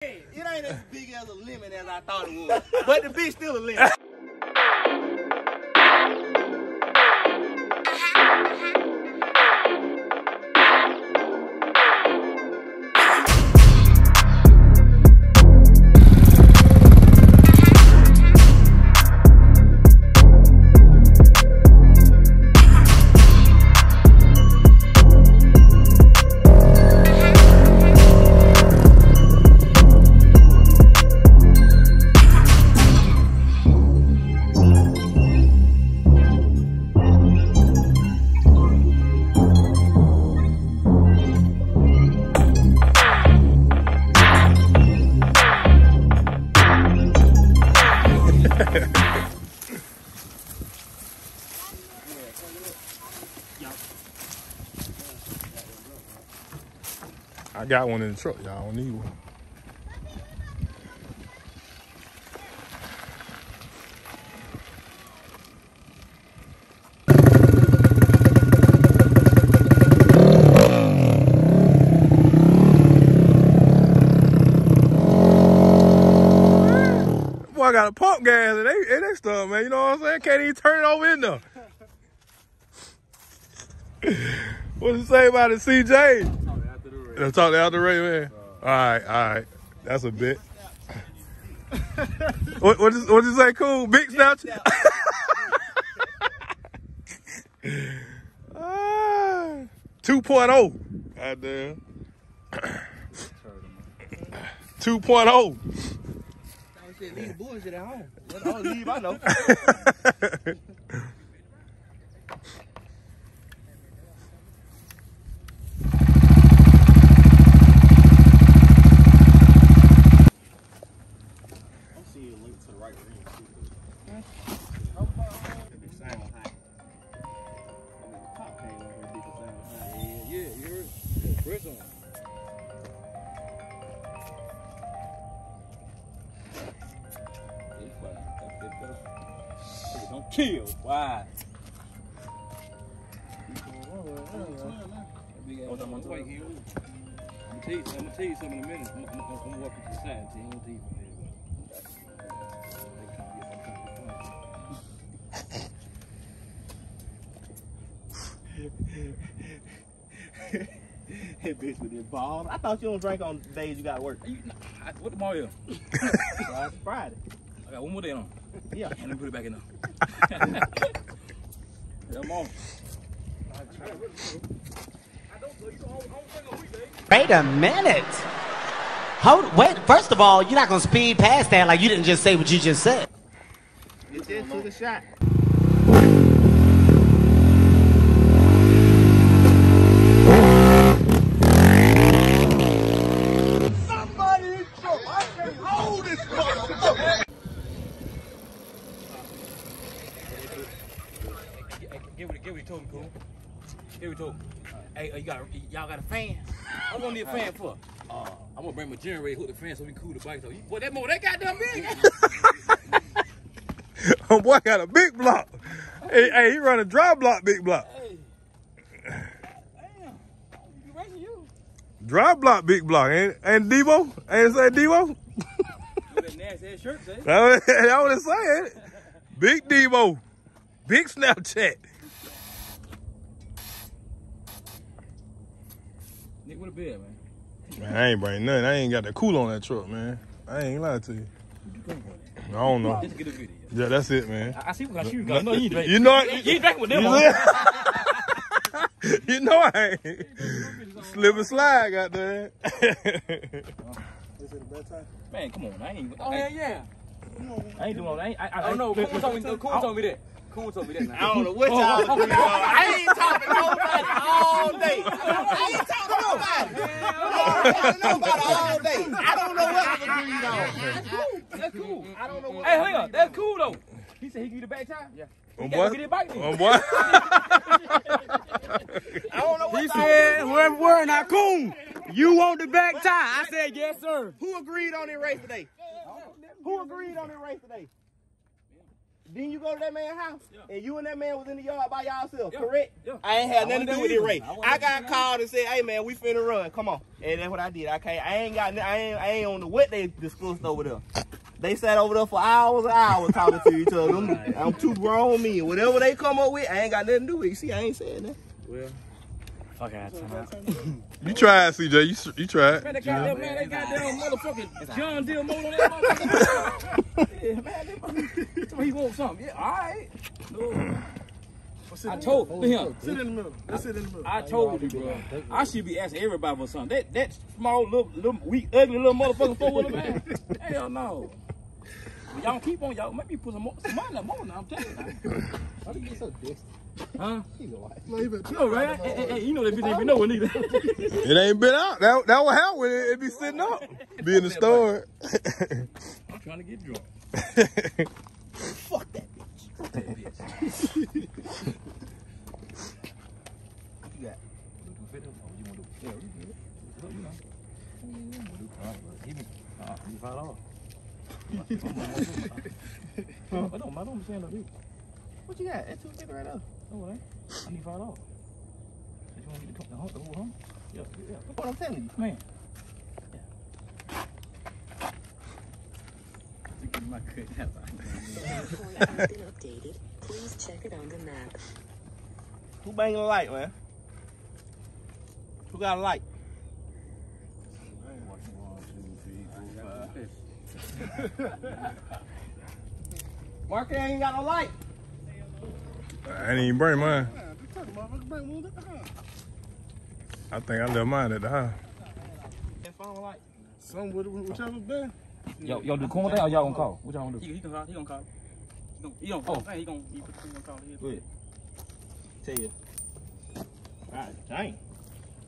It ain't as big as a lemon as I thought it was, but the bitch still a lemon. I got one in the truck, y'all. I don't need one. Boy, I got a pump gas in that stuff, man. You know what I'm saying? Can't even turn it over in there. What you say about it, CJ? Let's talk out the race, man. All right. That's a bit. What you say, cool? Big Snapchat? 2.0. Goddamn. 2.0. Leave the bullshit at home. That's all leave I know. Don't kill. Why? I'm gonna tell you something in a minute. I'm gonna walk you to the side. See, I'm gonna tell you Hey, bitch with that ball. I thought you don't drink on days you gotta work. What tomorrow is? Friday. I got one more day on. Yeah. And then put it back in there. Yeah, I'm on. Wait a minute. Wait, first of all, you're not gonna speed past that like you didn't just say what you just said. You just took a shot. Get what he told me, cool. Get what he told me. Hey, y'all got a fan? I'm gonna need a fan for. I'm gonna bring my generator, hook the fan so we can cool the bike. So, boy, that goddamn big. Oh boy, got a big block. Hey, he run a dry block, big block. Hey. Damn. You racing you? Dry block, big block. Ain't Devo? Ain't it say Devo? That nasty ass shirt, say. That's what it's saying. Big Devo. Big Snapchat. Nick, what a bed, man. Man, I ain't bringing nothing. I ain't got the cool on that truck, man. I ain't lying to you. I don't know. Just get a video. Yeah, that's it, man. I see what kind of shoes you got. No, you ain't drinking. You know you ain't drinking with them on. You know I ain't. Slip and slide, goddamn. Man, come on. I ain't. Oh, yeah. I ain't doing all that. I don't know. Cool told me that. Cool told me that. Now. I don't know what y'all agree on. I ain't talking to nobody all day. I ain't talking to nobody all day. I don't know what I'm agreed on. That's cool. I don't know what. Hey, hang on. That's cool though. He said he give you the back tire. Yeah. He got to get his bike then. Oh boy. I don't know what. He said, "We're not cool. You want the back tire?" I said, "Yes, sir." Who agreed on the race today? Who agreed on the race today? Didn't you go to that man's house? Yeah. And you and that man was in the yard by yourself, correct? Yeah. I ain't had nothing to do with it, Ray. I got there. called and said, "Hey man, we finna run. Come on." And that's what I did. I ain't on the what they discussed over there. They sat over there for hours and hours talking to each other. I'm too grown me. Whatever they come up with, I ain't got nothing to do with it. You see, I ain't saying that. Well, fuck out of time. You tried, CJ. You tried. Man, they goddamn motherfucking John Deere motor on that motherfucker. Yeah, man, he wants something. Yeah, all right. No. I told him. Sit in the middle. Let's sit in the middle. I told you, bro. I should be asking everybody for something. That small, little, weak, ugly little motherfucker four-wheeler, man. Hell no. But y'all keep on, y'all. Maybe put some money more now. I'm telling you. Why do you get so distant? Huh? He's a white. No, right? Hey, you know that bitch ain't been nowhere neither. It ain't been out. That would help when it be sitting up. Be in the store. I'm trying to get drunk. Fuck that bitch. Fuck that bitch. What you got? You want to do? Yeah, we do it. You know. Give me $5. I don't understand that. What you got? That's $250 right there. No, it ain't. I need $5. You want me to come the whole home? Yeah. That's what I'm telling you. Man. My cut. Point has been updated. Please check it on the map. Who banging a light, man? Who got a light? Mark ain't got no light. I ain't even bring mine. I think I left mine at the house. Some whichever been. Y'all do corn day or y'all gonna call? What y'all gonna do? He gonna call. He gonna call. He gonna call. Go ahead. Tell you. Alright, chain.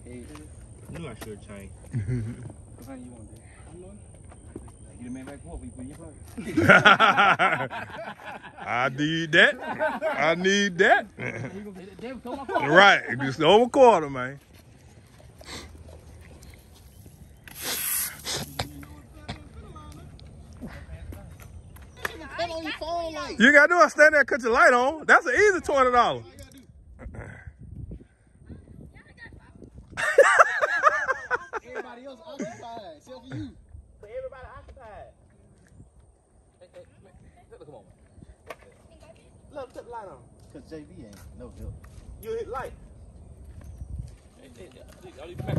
Hey, I'm not sure chain. what thing you want to do? Get the man back forth. We put in your pocket. I need that. I need that. Damn, come on. Right. Just over quarter, man. You gotta do is stand there and cut your light on. That's an easy $20. Everybody else occupied, except for you. So everybody occupied. Come on. Look, put the light on. Cause JB ain't no help. You hit light. Y'all leave the back.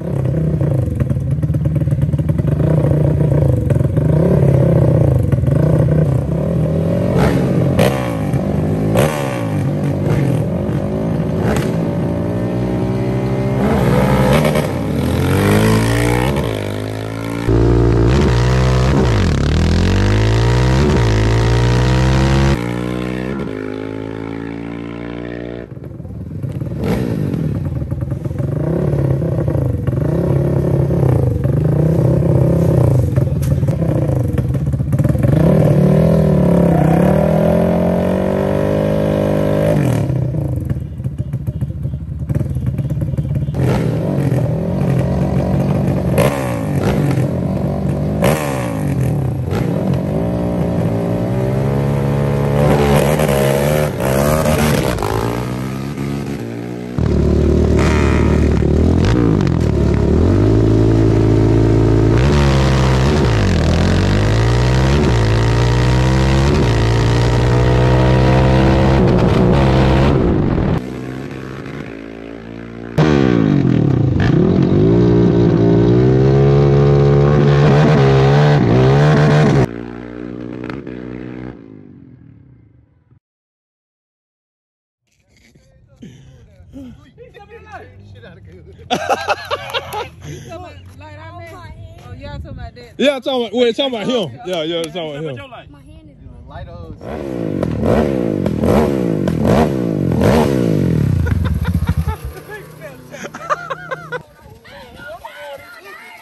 Yeah, I'm talking about, wait, talking about him. Yeah, talking about him. My hand is Light on.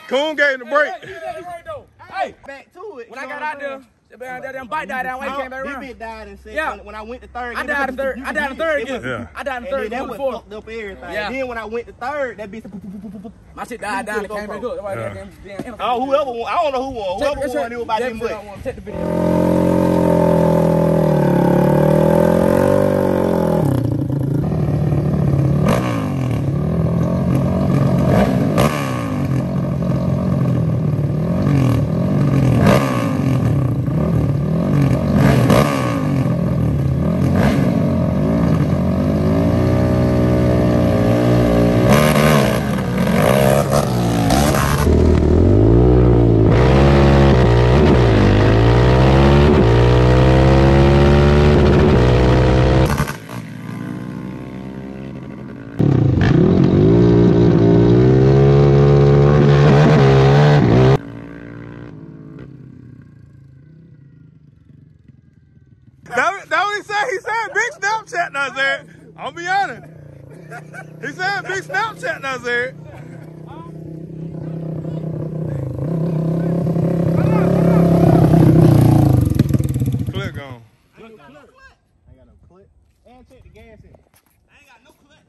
Coon gave the break. Hey, Back to it. when I got out there, that damn bike died down. When he came back around. This bitch died and said, Yeah. when I went to third. I died in third. I died in third again. Yeah. I died in And third then that again. what Fourth. fucked up everything. Yeah. Then when I went to third, that bitch. My shit died down and came back up. That's why Yeah. that damn. Oh, whoever won. I don't know who won. Whoever won, it was about them Check butt. the video. That what he said. He said big Snapchat now, Zed. I'll be honest. He said big Snapchat now, Zed. Click on. I ain't got no clip. And check the gas in it. I ain't got no clip.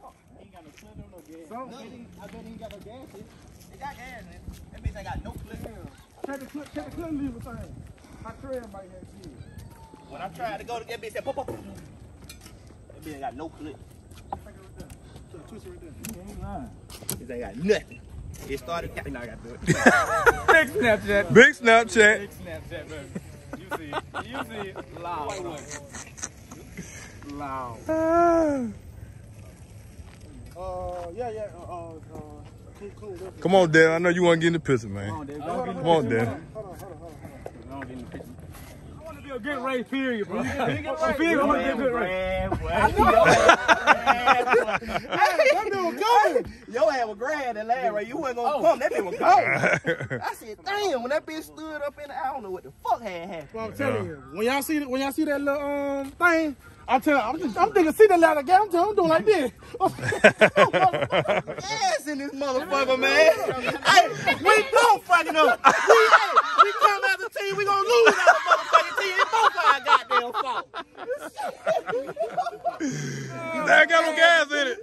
Oh, I ain't got no clip or no gas. I bet he ain't got no gas in it. It got gas in it. That means I got no clip. Check the clip lever thing. My trail might have shit. When I tried to go to that bitch, said pop pop. That bitch ain't got no clip. Twist it right there. He ain't lying. It ain't got nothing. It started. Now I got to do it. Big Snapchat. Big Snapchat. Big Snapchat, baby. You see it. You see it. Loud. Loud. Yeah. Come on, Dad. I know you want to get in the picture, man. Come on, Dad. Hold on. I want to be a good race, period, bro. I want to be a good race. Your ass was grand that last race. You wasn't gonna come. That bitch was gone. I said, damn, when that bitch stood up in the, I don't know what the fuck had happened. Well, I'm telling you, when y'all see that little thing, I'm thinking, see the ladder guy. I'm doing like this. Gas in this motherfucker, man. Hey, we don't fucking up. We come out the team, we gonna lose our motherfucking team. It's both our goddamn fault. That got no gas in it.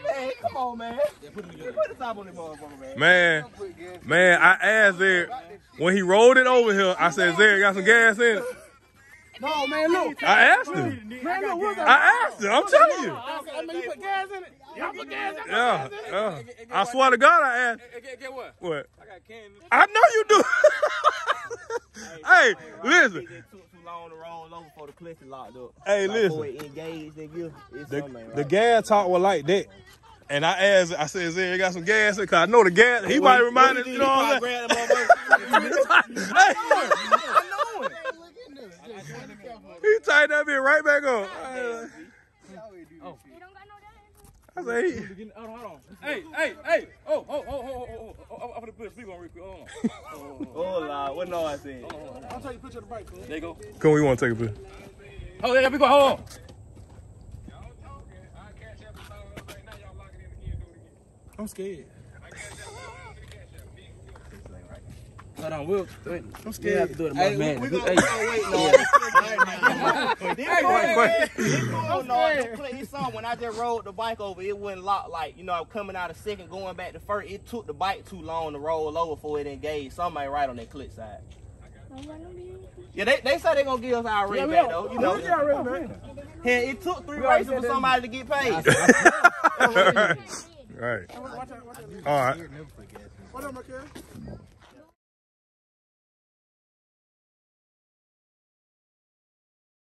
Man, come on, man. Put the top on this motherfucker, man. Man, I asked Zed, when he rolled it over here, I said, Zed, got some gas in it? No, man, look. I asked him. Man, look, what's that? I asked him. I'm telling you. I mean, you put gas in it? Y'all put gas in it? Yeah. I swear to God, I asked. Get what? What? I got candy. I know you do. Hey, listen. It took too long to roll over before the clutch is locked up. Hey, Before listen. it engaged, nigga, it's The gas talk was like that. And I asked, I said, Zed, you got some gas in it? Cause I know the gas, he might remind us, you know what I'm saying? Hey, he tied that bit right back on. I said, Hold on. Hey. Oh. I'm gonna put a speaker on real quick. Hold on. Oh, Lord, what no I said? I'll take a picture of the bike, man. There you go. come on, we want to take a picture. Oh, yeah, hold on. I'm scared. Hold on, Will. Wait. I'm scared. We have to do it, Hey, man. we gonna wait, no. When I just rode the bike over, it wouldn't lock, like, you know, coming out of second, going back to first. It took the bike too long to roll over before it engaged. Somebody right on that clip side. Yeah, they say they gonna give us our ring back, though, you know. Hey, it took 3 races for somebody to get paid. Right. All right. What up, my kid?